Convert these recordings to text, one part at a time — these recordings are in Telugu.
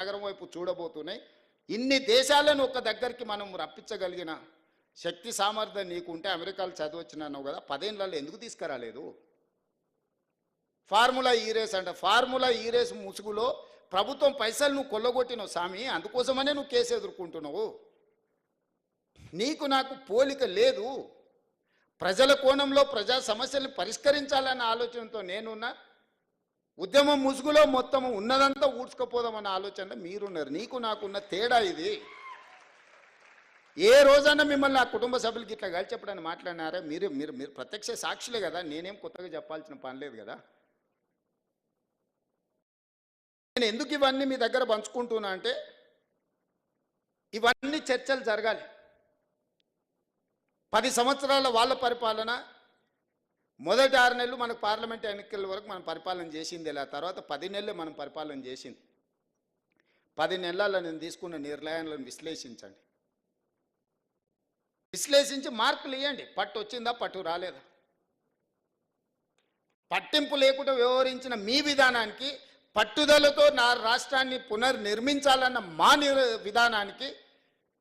సాగరం వైపు చూడబోతున్నాయి. ఇన్ని దేశాలను ఒక దగ్గరికి మనం రప్పించగలిగిన శక్తి సామర్థ్యం నీకు ఉంటే అమెరికాలో చదివచ్చినావు కదా, 10 ఏళ్లలో ఎందుకు తీసుకురాలేదు? ఫార్ములా ఈ రేస్ అంట. ఫార్ములా ఈ రేస్ ముసుగులో ప్రభుత్వం పైసలు నువ్వు కొల్లగొట్టినావు స్వామి, అందుకోసమనే నువ్వు కేసు ఎదుర్కొంటున్నావు. నీకు నాకు పోలిక లేదు. ప్రజల కోణంలో ప్రజా సమస్యలను పరిష్కరించాలన్న ఆలోచనతో నేనున్నా. ఉద్యమం ముసుగులో మొత్తం ఉన్నదంతా ఊడ్చుకపోదామన్న ఆలోచనలో మీరున్నారు. నీకు నాకున్న తేడా ఇది. ఏ రోజన్నా మిమ్మల్ని ఆ కుటుంబ సభ్యులకి ఇట్లా కలిసి చెప్పడానికి మాట్లాడినారా? మీరు మీరు మీరు ప్రత్యక్ష సాక్షులే కదా, నేనేం కొత్తగా చెప్పాల్సిన పని లేదు కదా. నేను ఎందుకు ఇవన్నీ మీ దగ్గర పంచుకుంటున్నా అంటే, ఇవన్నీ చర్చలు జరగాలి. 10 సంవత్సరాల వాళ్ళ పరిపాలన, మొదటి 6 నెలలు మనకు పార్లమెంట్ ఎన్నికల వరకు మనం పరిపాలన చేసింది. ఇలా తర్వాత 10 నెలలు మనం పరిపాలన చేసింది. 10 నెలల్లో నేను తీసుకున్న నిర్ణయాలను విశ్లేషించండి. విశ్లేషించి మార్కులు ఇవ్వండి. పట్టు వచ్చిందా, పట్టు రాలేదా? పట్టింపు లేకుండా వ్యవహరించిన మీ విధానానికి, పట్టుదలతో నా రాష్ట్రాన్ని పునర్నిర్మించాలన్న మా విధానానికి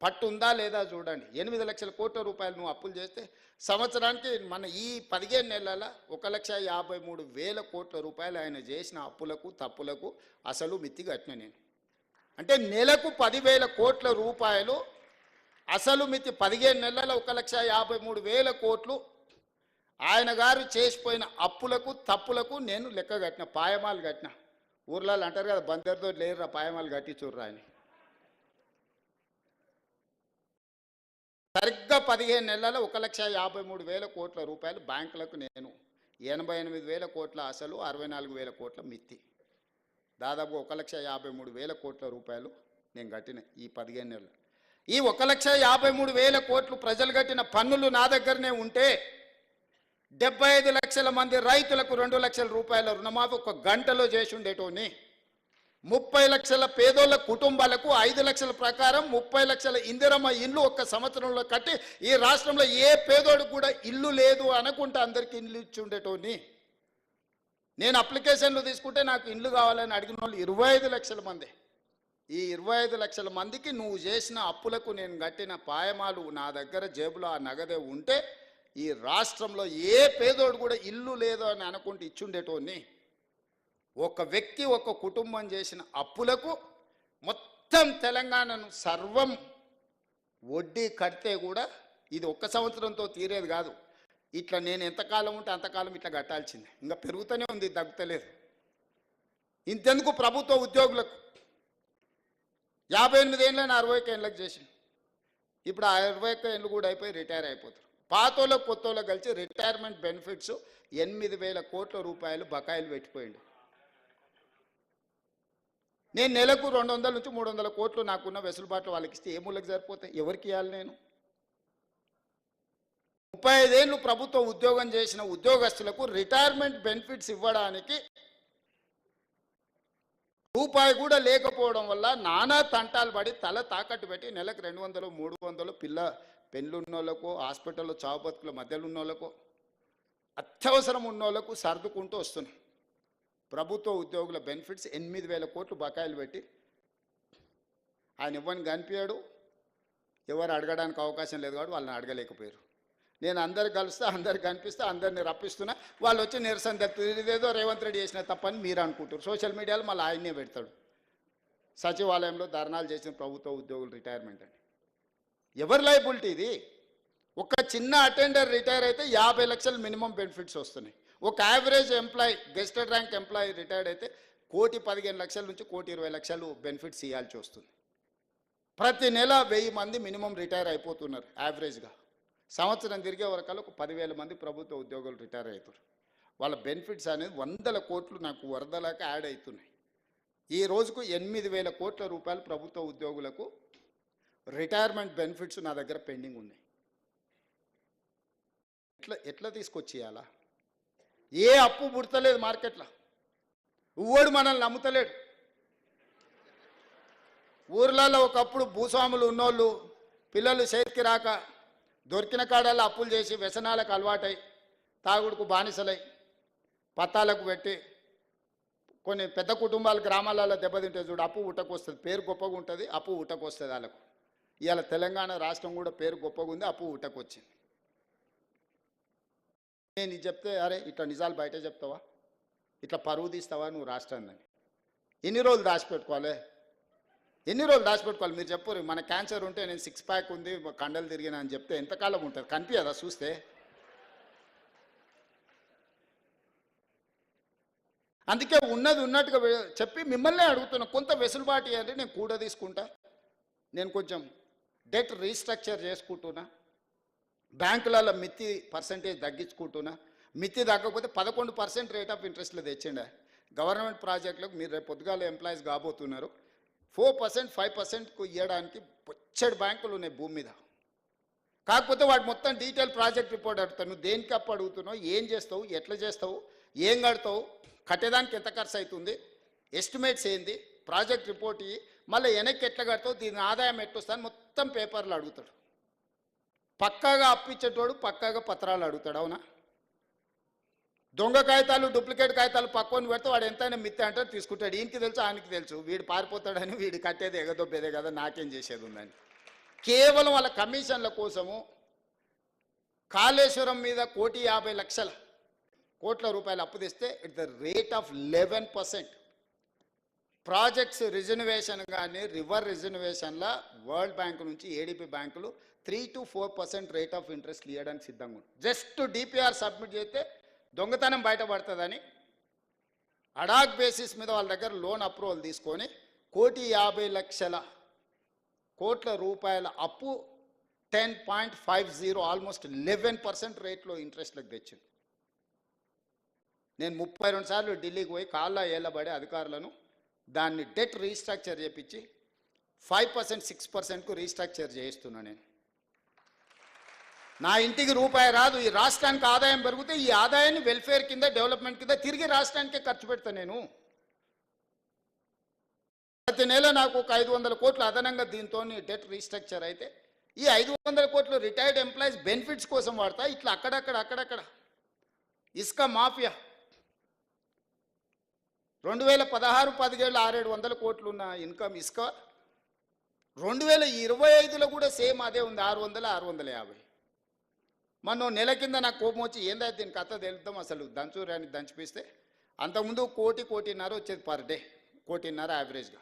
పట్టు ఉందా లేదా చూడండి. 8 లక్షల కోట్ల రూపాయలు నువ్వు అప్పులు చేస్తే సంవత్సరానికి మన ఈ 15 నెలల 1,53,000 కోట్ల రూపాయలు ఆయన చేసిన అప్పులకు తప్పులకు అసలు మిత్తి కట్టిన నేను. అంటే నెలకు 10,000 కోట్ల రూపాయలు అసలు మిత్తి. 15 నెలల 1,53,000 కోట్లు ఆయన గారు చేసిపోయిన అప్పులకు తప్పులకు నేను లెక్క కట్టిన, పాయమాలు కట్టిన. ఊర్లలో అంటారు కదా, బందర్తో లేరురా పాయమాలు కట్టి చూర్రా అని. సరిగ్గా 15 నెలల 1,53,000 కోట్ల రూపాయలు బ్యాంకులకు నేను, 88,000 కోట్ల అసలు, 64,000 కోట్ల మిత్తి, దాదాపు 1,53,000 కోట్ల రూపాయలు నేను కట్టిన ఈ 15 నెలలు. ఈ 1,53,000 కోట్లు ప్రజలు కట్టిన పన్నులు నా దగ్గరనే ఉంటే 75 లక్షల మంది రైతులకు 2 లక్షల రూపాయల రుణమాఫీ ఒక గంటలో చేసి ఉండేటోని. 30 లక్షల పేదోళ్ళ కుటుంబాలకు 5 లక్షల ప్రకారం 30 లక్షల ఇందిరమ్మ ఇల్లు ఒక్క సంవత్సరంలో కట్టి ఈ రాష్ట్రంలో ఏ పేదోడికి కూడా ఇల్లు లేదు అనుకుంటే అందరికీ ఇల్లు ఇచ్చి ఉండేటోని. నేను అప్లికేషన్లు తీసుకుంటే నాకు ఇల్లు కావాలని అడిగిన వాళ్ళు 25 లక్షల మంది. ఈ 25 లక్షల మందికి నువ్వు చేసిన అప్పులకు నేను కట్టిన పాయమాలు నా దగ్గర జేబులో ఆ నగదే ఉంటే ఈ రాష్ట్రంలో ఏ పేదోడు కూడా ఇల్లు లేదు అని అనుకుంటే ఇచ్చుండేటోని. ఒక వ్యక్తి ఒక కుటుంబం చేసిన అప్పులకు మొత్తం తెలంగాణను సర్వం వడ్డీ కడితే కూడా ఇది ఒక్క సంవత్సరంతో తీరేది కాదు. ఇట్లా నేను ఎంతకాలం ఉంటే అంతకాలం ఇట్లా కట్టాల్సిందే. ఇంకా పెరుగుతూనే ఉంది, తగ్గుతలేదు. ఇంతెందుకు ప్రభుత్వ ఉద్యోగులకు 58 ఏళ్ళని 61 ఏళ్ళకి చేసి ఇప్పుడు ఆ 21 ఏళ్ళు కూడా అయిపోయి రిటైర్ అయిపోతారు. పాతోళ్ళకు కొత్తోళ్ళకి కలిసి రిటైర్మెంట్ బెనిఫిట్స్ 8,000 కోట్ల రూపాయలు బకాయిలు పెట్టిపోయింది. నేను నెలకు 200 నుంచి 300 కోట్లు నాకున్న వెసులుబాట్లు వాళ్ళకి ఇస్తే ఏ మూలకి సరిపోతాయి? ఎవరికి ఇవ్వాలి? నేను 35 ఏళ్ళు ప్రభుత్వ ఉద్యోగం చేసిన ఉద్యోగస్తులకు రిటైర్మెంట్ బెనిఫిట్స్ ఇవ్వడానికి రూపాయి కూడా లేకపోవడం వల్ల నానా తంటాలు పడి తల తాకట్టు పెట్టి నెలకు 200, 300 పిల్ల పెళ్ళున్నోళ్ళకు, హాస్పిటల్లో చావు బతుకుల మధ్యలో ఉన్నోళ్ళకు, అత్యవసరం ఉన్నోళ్ళకు సర్దుకుంటూ వస్తున్నాం. ప్రభుత్వ ఉద్యోగుల బెనిఫిట్స్ 8,000 కోట్లు బకాయిలు పెట్టి ఆయన ఇవ్వని కనిపించాడు. ఎవరు అడగడానికి అవకాశం లేదు కాబట్టి వాళ్ళని అడగలేకపోయారు. నేను అందరు కలుస్తా, అందరికి కనిపిస్తే అందరిని రప్పిస్తున్నా. వాళ్ళు వచ్చి నిరసన తెలుపుతుంది. ఇదేదో రేవంత్ రెడ్డి చేసిన తప్పని మీరు అనుకుంటారు. సోషల్ మీడియాలో మళ్ళీ ఆయన్నే పెడతాడు, సచివాలయంలో ధర్నాలు చేసిన ప్రభుత్వ ఉద్యోగులు రిటైర్మెంట్ అని. ఎవరి లైబిలిటీ ఇది? ఒక చిన్న అటెండర్ రిటైర్ అయితే 50 లక్షలు మినిమం బెనిఫిట్స్ వస్తున్నాయి. ఒక average employee, gazetted rank employee retired అయితే 1,15,00,000 నుంచి 1,20,00,000 బెనిఫిట్స్ ఇవ్వాల్సి వస్తుంది. ప్రతి నెల 1000 మంది మినిమం రిటైర్ అయిపోతున్నారు యావరేజ్గా. సంవత్సరం తిరిగే వరకల్లా ఒక 10,000 మంది ప్రభుత్వ ఉద్యోగులు రిటైర్ అవుతారు. వాళ్ళ బెనిఫిట్స్ అనేది 100 కోట్లు నాకు వరదలాగా యాడ్ అవుతున్నాయి. ఈ రోజుకు 8,000 కోట్ల రూపాయలు ప్రభుత్వ ఉద్యోగులకు రిటైర్మెంట్ బెనిఫిట్స్ నా దగ్గర పెండింగ్ ఉన్నాయి. ఎట్లా తీసుకొచ్చేయాలా? ఏ అప్పు పుడతలేదు మార్కెట్లో. ఊడు మనల్ని నమ్ముతలేడు. ఊర్లలో ఒకప్పుడు భూస్వాములు ఉన్నోళ్ళు పిల్లలు చేతికి రాక దొరికిన కాడల్లో అప్పులు చేసి వ్యసనాలకు అలవాటై తాగుడుకు బానిసలై పత్తాలకు పెట్టి కొన్ని పెద్ద కుటుంబాలు గ్రామాలలో దెబ్బతింటే చూడు, అప్పు ఉటకు వస్తుంది, పేరు గొప్పగా ఉంటుంది, అప్పు ఉటకు వస్తుంది వాళ్ళకు. ఇవాళ తెలంగాణ రాష్ట్రం కూడా పేరు గొప్పగా ఉంది, అప్పు ఉటకు వచ్చింది. నేను ఇది చెప్తే అరే ఇట్లా నిజాలు బయట చెప్తావా, ఇట్లా పరువు తీస్తావా నువ్వు రాష్ట్రాన్ని? ఎన్ని రోజులు దాచిపెట్టుకోవాలి, ఎన్ని రోజులు దాచిపెట్టుకోవాలి మీరు చెప్పరు. మన క్యాన్సర్ ఉంటే నేను 6 ప్యాక్ ఉంది కండలు తిరిగినా అని చెప్తే ఎంతకాలం ఉంటుంది? కనిపించదా చూస్తే? అందుకే ఉన్నది ఉన్నట్టుగా చెప్పి మిమ్మల్ని అడుగుతున్నా, కొంత వెసులుబాటు అంటే నేను కూడా తీసుకుంటా, నేను కొంచెం డెట్ రీస్ట్రక్చర్ చేసుకుంటున్నా, బ్యాంకులలో మిత్తి పర్సంటేజ్ తగ్గించుకుంటున్నా. మిత్తి తగ్గకపోతే 11% రేట్ ఆఫ్ ఇంట్రెస్ట్లో తెచ్చిండే గవర్నమెంట్ ప్రాజెక్టులకు. మీరు రేపు పొద్దుగాల ఎంప్లాయీస్ కాబోతున్నారు, 4% 5%కు ఇవ్వడానికి పొచ్చడి బ్యాంకులు ఉన్నాయి భూమి మీద. కాకపోతే వాటి మొత్తం డీటెయిల్ ప్రాజెక్ట్ రిపోర్ట్ అడుగుతాను, నువ్వు దేనికి అప్పు అడుగుతున్నావు, ఏం చేస్తావు, ఎట్లా చేస్తావు, ఏం కడతావు, కట్టేదానికి ఎంత ఖర్చు అవుతుంది, ఎస్టిమేట్స్ ఏంది, ప్రాజెక్ట్ రిపోర్ట్ ఇవి, మళ్ళీ వెనక్కి ఎట్లా కడతావు, దీని ఆదాయం ఎట్టొస్తాను మొత్తం పేపర్లు అడుగుతాడు. పక్కాగా అప్పిచ్చేటోడు పక్కాగా పత్రాలు అడుగుతాడు, అవునా? దొంగ కాగితాలు డూప్లికేట్ కాగితాలు పక్కన పెడితే వాడు ఎంతైనా మిత్తి అంటే తీసుకుంటాడు. ఈయనకి తెలుసు ఆయనకి తెలుసు, వీడు పారిపోతాడని వీడు కట్టేది ఎగదొబ్బేదే కదా, నాకేం చేసేది ఉందని. కేవలం వాళ్ళ కమిషన్ల కోసము కాళేశ్వరం మీద 1,50,00,000 కోట్ల రూపాయలు అప్పు తెస్తే it the rate of 11%. Projects reservation కానీ రివర్ రిజర్వేషన్ల వరల్డ్ బ్యాంక్ నుంచి ఏడీపీ బ్యాంకులు 3 to 4% రేట్ ఆఫ్ ఇంట్రెస్ట్ ఇవ్వడానికి సిద్ధంగా ఉంది. జస్ట్ డిపిఆర్ సబ్మిట్ చేస్తే దొంగతనం బయటపడుతుందని అడాక్ బేసిస్ మీద వాళ్ళ దగ్గర లోన్ అప్రూవల్ తీసుకొని 1,50,00,000 కోట్ల రూపాయల అప్పు 10.50 ఆల్మోస్ట్ 11% రేట్లో ఇంట్రెస్ట్లకు తెచ్చింది. నేను 32 సార్లు ఢిల్లీకి పోయి కాళ్ళ ఏళ్ళబడే అధికారులను దాన్ని డెట్ రీస్ట్రక్చర్ చేయించి 5% 6%కు రీస్ట్రక్చర్ చేయిస్తున్నా. నేను నా ఇంటికి రూపాయి రాదు, ఈ రాష్ట్రానికి ఆదాయం పెరిగితే ఈ ఆదాయాన్ని వెల్ఫేర్ కింద డెవలప్మెంట్ కింద తిరిగి రాష్ట్రానికే ఖర్చు పెడతా. నేను ప్రతి నెల నాకు ఒక 500 కోట్లు అదనంగా దీంతో డెట్ రీస్ట్రక్చర్ అయితే ఈ 500 కోట్లు రిటైర్డ్ ఎంప్లాయీస్ బెనిఫిట్స్ కోసం వాడతా. ఇట్లా అక్కడక్కడ ఇసుక మాఫియా 2016-17 600-700 కోట్లు ఉన్న ఇన్కమ్ ఇసుక 2025లో కూడా సేమ్ అదే ఉంది, 600-650. మొన్న నెల కింద నాకు కోపం వచ్చి ఏందైతే దీని కథ తెలుద్దాం అసలు దంచురాని దంచిపిస్తే అంతకుముందు 1.5 వచ్చేది పర్ డే, 1.5 యావరేజ్గా.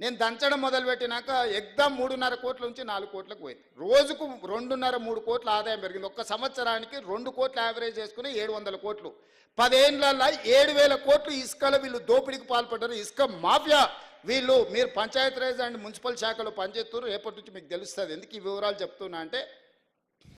నేను దంచడం మొదలుపెట్టినాక ఎగ్దాం 3.5 కోట్ల నుంచి 4 కోట్లకు పోయింది. రోజుకు 2.5-3 కోట్ల ఆదాయం పెరిగింది. ఒక్క సంవత్సరానికి 2 కోట్ల యావరేజ్ చేసుకుని 700 కోట్లు. 10 ఏళ్ళల్లో 7,000 కోట్లు ఇసుకలో వీళ్ళు దోపిడీకి పాల్పడ్డారు. ఇసుక మాఫియా వీళ్ళు. మీరు పంచాయతీరాజ్ అండ్ మున్సిపల్ శాఖలో పనిచేస్తున్నారు, రేపటి నుంచి మీకు తెలుస్తుంది. ఎందుకు ఈ వివరాలు చెప్తున్నా అంటే